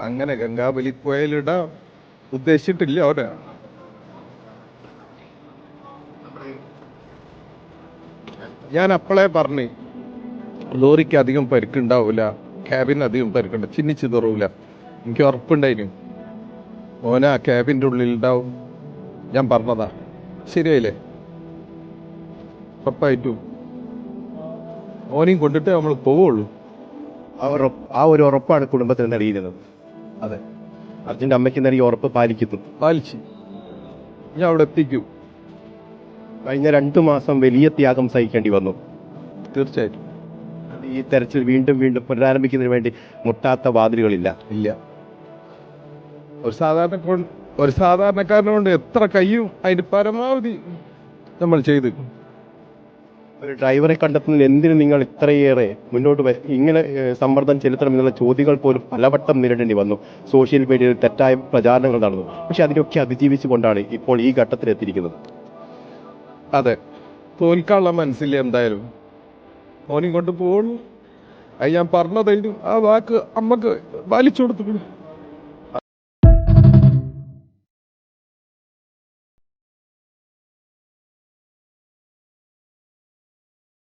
അങ്ങനെ ഗംഗാബലി പുഴയിലിടാൻ ഉദ്ദേശിച്ചിട്ടില്ല അവരെ. ഞാൻ അപ്പോളേ പറഞ്ഞു ലോറിക്ക് അധികം പരിക്കുണ്ടാവില്ല, ക്യാബിന് അധികം പരിക്കുണ്ട്, ചിന്നിച്ചിതറൂല. എനിക്ക് ഉറപ്പുണ്ടായിരുന്നു ഓന ആ ക്യാബിൻ്റെ ഉള്ളിൽ ഉണ്ടാവും. ഞാൻ പറഞ്ഞതാ, ശരിയായില്ലേ? ഉറപ്പായിട്ടും ഓനെയും കൊണ്ടിട്ട് നമ്മൾ പോവുള്ളൂ. ആ ഒരു ഉറപ്പാണ് കുടുംബത്തിന് നൽകിയിരുന്നത്. അതെ, അർജുൻ്റെ അമ്മയ്ക്ക് നൽകിയ ഉറപ്പ് പാലിക്കുന്നു. പാലിച്ച് ഞാൻ അവിടെ എത്തിക്കും. കഴിഞ്ഞ 2 മാസം വലിയ ത്യാഗം സഹിക്കേണ്ടി വന്നു. തീർച്ചയായിട്ടും. ഈ തെരച്ചിൽ വീണ്ടും വീണ്ടും പുനരാരംഭിക്കുന്നതിന് വേണ്ടി മുട്ടാത്ത വാതിലുകളില്ല. ഇല്ല, ഒരു സാധാരണക്കാരനെ കൊണ്ട് എത്ര കഴിയും അതിന് പരമാവധി നമ്മൾ ചെയ്ത്. ഒരു ഡ്രൈവറെ കണ്ടെത്തുന്നതിന് എന്തിന് നിങ്ങൾ ഇത്രയേറെ മുന്നോട്ട് ഇങ്ങനെ സമ്മർദ്ദം ചെലുത്തണം എന്നുള്ള ചോദ്യങ്ങൾ പോലും പലവട്ടം നേരിടേണ്ടി വന്നു. സോഷ്യൽ മീഡിയയിൽ തെറ്റായ പ്രചാരണങ്ങൾ നടന്നു. പക്ഷെ അതിനൊക്കെ അതിജീവിച്ചുകൊണ്ടാണ് ഇപ്പോൾ ഈ ഘട്ടത്തിലെത്തിയിരിക്കുന്നത്. അതെ, തോൽക്കാനുള്ള മനസ്സില്ല എന്തായാലും. ഓനിങ്ങോട്ട് പോകുള്ളൂ. അത് ഞാൻ പറഞ്ഞതായിരുന്നു. ആ വാക്ക് അമ്മക്ക് പാലിച്ചു കൊടുത്തു.